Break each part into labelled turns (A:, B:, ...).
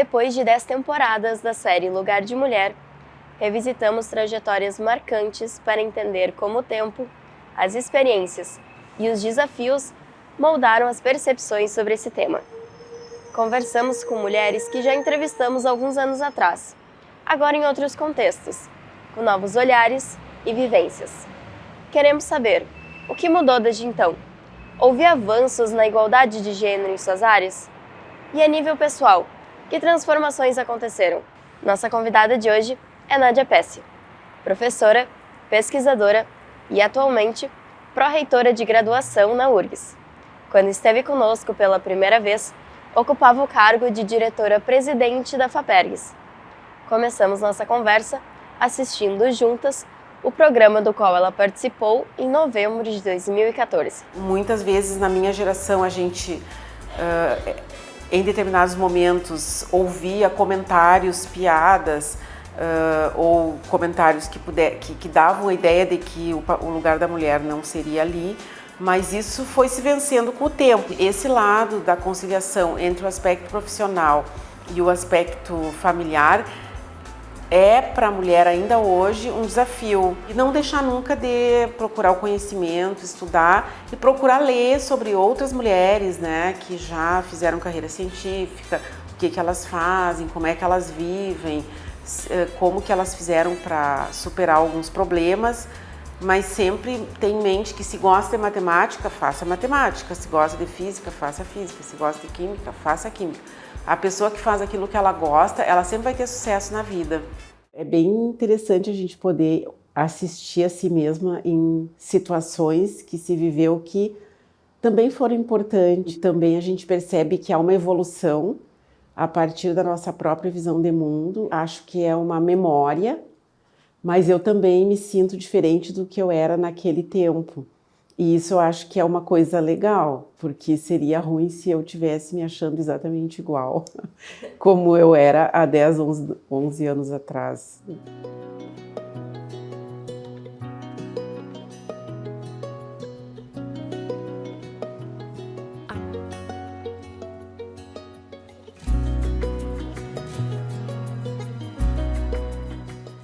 A: Depois de 10 temporadas da série Lugar de Mulher, revisitamos trajetórias marcantes para entender como o tempo, as experiências e os desafios moldaram as percepções sobre esse tema. Conversamos com mulheres que já entrevistamos alguns anos atrás, agora em outros contextos, com novos olhares e vivências. Queremos saber o que mudou desde então. Houve avanços na igualdade de gênero em suas áreas? E a nível pessoal, que transformações aconteceram? Nossa convidada de hoje é Nádia Pesce, professora, pesquisadora e atualmente pró-reitora de graduação na URGS. Quando esteve conosco pela primeira vez, ocupava o cargo de diretora-presidente da FAPERGS. Começamos nossa conversa assistindo juntas o programa do qual ela participou em novembro de 2014.
B: Muitas vezes na minha geração a gente, em determinados momentos, ouvia comentários, piadas ou comentários que davam a ideia de que o lugar da mulher não seria ali, mas isso foi se vencendo com o tempo. Esse lado da conciliação entre o aspecto profissional e o aspecto familiar é para a mulher ainda hoje um desafio. E não deixar nunca de procurar o conhecimento, estudar e procurar ler sobre outras mulheres, né, que já fizeram carreira científica, o que elas fazem, como é que elas vivem, como que elas fizeram para superar alguns problemas, mas sempre tem em mente que se gosta de matemática, faça matemática, se gosta de física, faça física, se gosta de química, faça química. A pessoa que faz aquilo que ela gosta, ela sempre vai ter sucesso na vida. É bem interessante a gente poder assistir a si mesma em situações que se viveu que também foram importantes. Também a gente percebe que há uma evolução a partir da nossa própria visão de mundo. Acho que é uma memória, mas eu também me sinto diferente do que eu era naquele tempo. E isso eu acho que é uma coisa legal, porque seria ruim se eu estivesse me achando exatamente igual como eu era há 10, 11 anos atrás.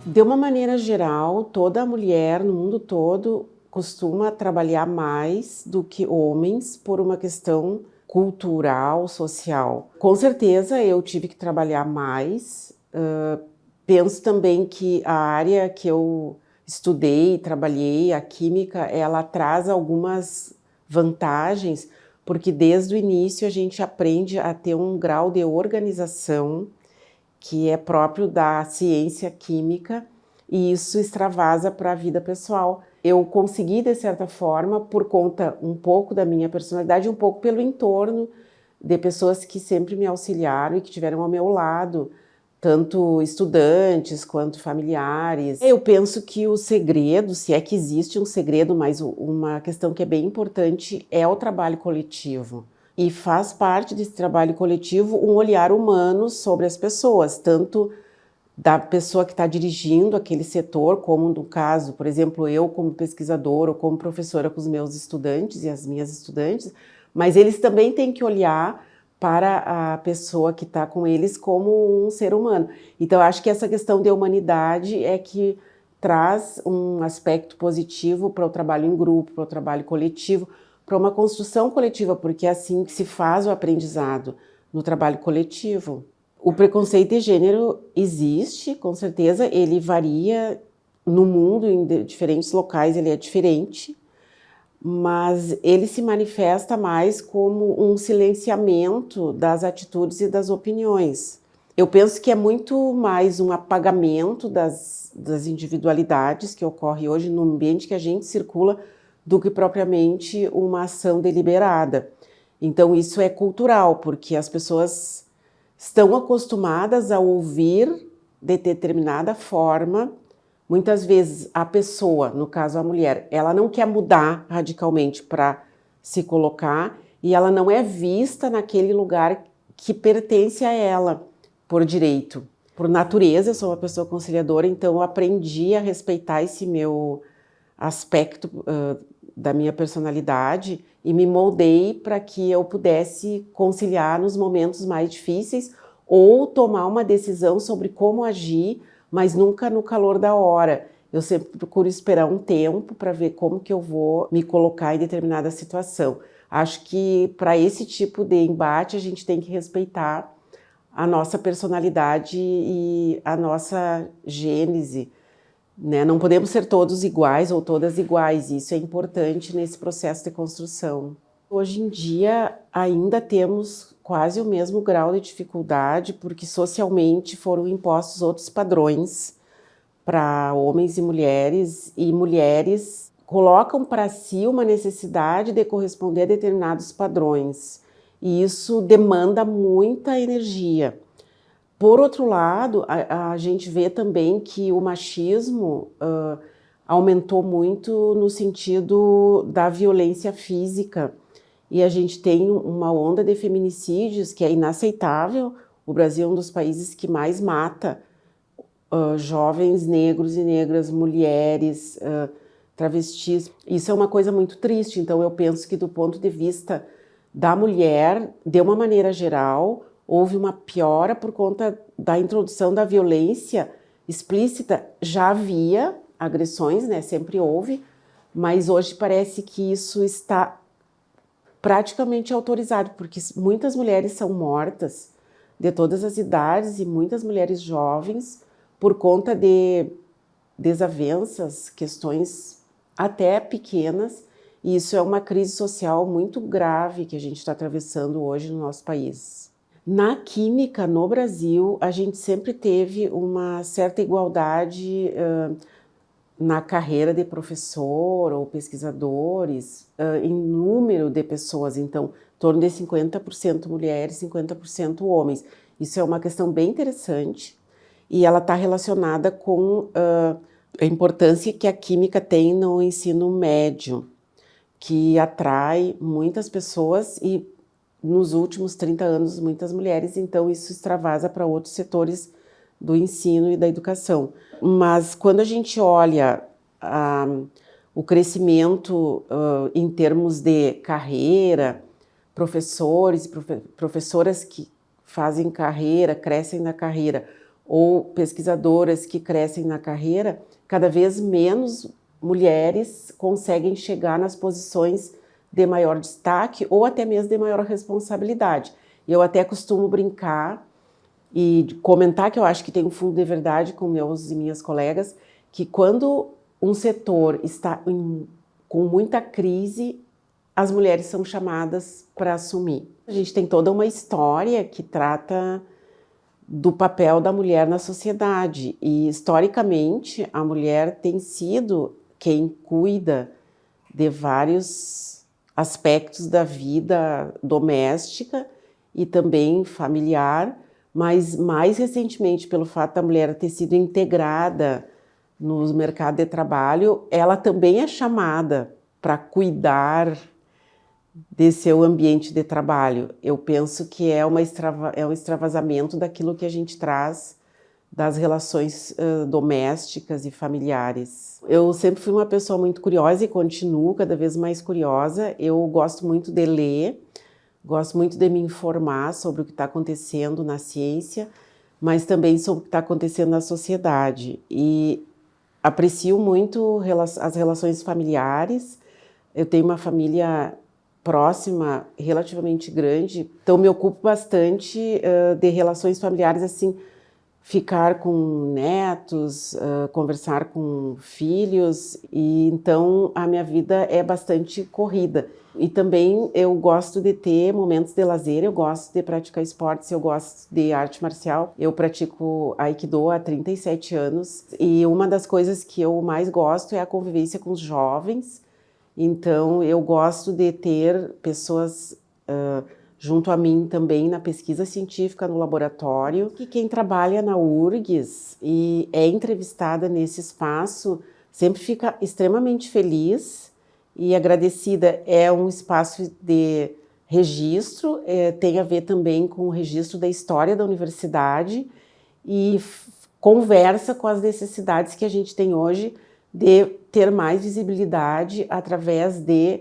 B: De uma maneira geral, toda mulher no mundo todo costuma trabalhar mais do que homens por uma questão cultural, social. Com certeza eu tive que trabalhar mais. Penso também que a área que eu estudei, trabalhei, a química, ela traz algumas vantagens, porque desde o início a gente aprende a ter um grau de organização que é próprio da ciência química, e isso extravasa para a vida pessoal. Eu consegui, de certa forma, por conta um pouco da minha personalidade, um pouco pelo entorno de pessoas que sempre me auxiliaram e que estiveram ao meu lado, tanto estudantes quanto familiares. Eu penso que o segredo, se é que existe um segredo, mas uma questão que é bem importante, é o trabalho coletivo. E faz parte desse trabalho coletivo um olhar humano sobre as pessoas, tanto da pessoa que está dirigindo aquele setor, como no caso, por exemplo, eu como pesquisadora ou como professora com os meus estudantes e as minhas estudantes, mas eles também têm que olhar para a pessoa que está com eles como um ser humano. Então, eu acho que essa questão de humanidade é que traz um aspecto positivo para o trabalho em grupo, para o trabalho coletivo, para uma construção coletiva, porque é assim que se faz o aprendizado, no trabalho coletivo. O preconceito de gênero existe, com certeza, ele varia no mundo, em diferentes locais ele é diferente, mas ele se manifesta mais como um silenciamento das atitudes e das opiniões. Eu penso que é muito mais um apagamento das individualidades que ocorre hoje no ambiente que a gente circula, do que propriamente uma ação deliberada. Então isso é cultural, porque as pessoas estão acostumadas a ouvir de determinada forma. Muitas vezes a pessoa, no caso a mulher, ela não quer mudar radicalmente para se colocar e ela não é vista naquele lugar que pertence a ela por direito. Por natureza, eu sou uma pessoa conciliadora, então eu aprendi a respeitar esse meu aspecto da minha personalidade e me moldei para que eu pudesse conciliar nos momentos mais difíceis ou tomar uma decisão sobre como agir, mas nunca no calor da hora. Eu sempre procuro esperar um tempo para ver como que eu vou me colocar em determinada situação. Acho que para esse tipo de embate a gente tem que respeitar a nossa personalidade e a nossa gênese, né? Não podemos ser todos iguais ou todas iguais, isso é importante nesse processo de construção. Hoje em dia ainda temos quase o mesmo grau de dificuldade, porque socialmente foram impostos outros padrões para homens e mulheres colocam para si uma necessidade de corresponder a determinados padrões, e isso demanda muita energia. Por outro lado, a gente vê também que o machismo aumentou muito no sentido da violência física, e a gente tem uma onda de feminicídios que é inaceitável. O Brasil é um dos países que mais mata jovens negros e negras, mulheres, travestis. Isso é uma coisa muito triste, então eu penso que do ponto de vista da mulher, de uma maneira geral, houve uma piora por conta da introdução da violência explícita. Já havia agressões, né? Sempre houve, mas hoje parece que isso está praticamente autorizado, porque muitas mulheres são mortas de todas as idades e muitas mulheres jovens por conta de desavenças, questões até pequenas, e isso é uma crise social muito grave que a gente está atravessando hoje no nosso país. Na química, no Brasil, a gente sempre teve uma certa igualdade na carreira de professor ou pesquisadores, em número de pessoas, então, em torno de 50% mulheres, 50% homens. Isso é uma questão bem interessante e ela está relacionada com a importância que a química tem no ensino médio, que atrai muitas pessoas e, nos últimos 30 anos, muitas mulheres, então isso extravasa para outros setores do ensino e da educação. Mas quando a gente olha o crescimento em termos de carreira, professores e professoras que fazem carreira, crescem na carreira, ou pesquisadoras que crescem na carreira, cada vez menos mulheres conseguem chegar nas posições de maior destaque ou até mesmo de maior responsabilidade. Eu até costumo brincar e comentar que eu acho que tem um fundo de verdade com meus e minhas colegas, que quando um setor está com muita crise, as mulheres são chamadas para assumir. A gente tem toda uma história que trata do papel da mulher na sociedade e, historicamente, a mulher tem sido quem cuida de vários aspectos da vida doméstica e também familiar, mas mais recentemente, pelo fato da mulher ter sido integrada no mercado de trabalho, ela também é chamada para cuidar de seu ambiente de trabalho. Eu penso que é um extravasamento daquilo que a gente traz das relações domésticas e familiares. Eu sempre fui uma pessoa muito curiosa e continuo cada vez mais curiosa. Eu gosto muito de ler, gosto muito de me informar sobre o que está acontecendo na ciência, mas também sobre o que está acontecendo na sociedade. E aprecio muito as relações familiares. Eu tenho uma família próxima, relativamente grande, então me ocupo bastante de relações familiares, assim, ficar com netos, conversar com filhos, e então a minha vida é bastante corrida. E também eu gosto de ter momentos de lazer, eu gosto de praticar esportes, eu gosto de arte marcial. Eu pratico Aikido há 37 anos e uma das coisas que eu mais gosto é a convivência com os jovens. Então eu gosto de ter pessoas junto a mim também na pesquisa científica no laboratório. E quem trabalha na URGS e é entrevistada nesse espaço sempre fica extremamente feliz e agradecida. É um espaço de registro, tem a ver também com o registro da história da universidade e conversa com as necessidades que a gente tem hoje de ter mais visibilidade através de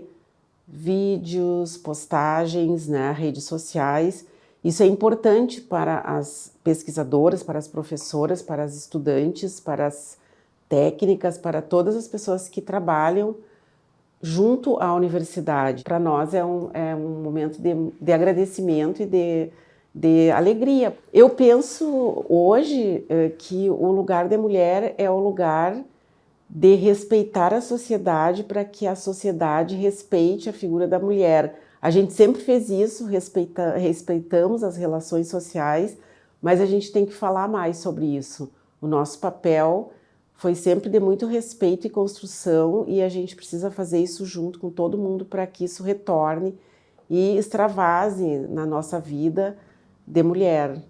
B: vídeos, postagens, né, redes sociais. Isso é importante para as pesquisadoras, para as professoras, para as estudantes, para as técnicas, para todas as pessoas que trabalham junto à universidade. Para nós é um momento de agradecimento e de alegria. Eu penso hoje que o lugar da mulher é o lugar de respeitar a sociedade para que a sociedade respeite a figura da mulher. A gente sempre fez isso, respeitamos as relações sociais, mas a gente tem que falar mais sobre isso. O nosso papel foi sempre de muito respeito e construção e a gente precisa fazer isso junto com todo mundo para que isso retorne e extravase na nossa vida de mulher.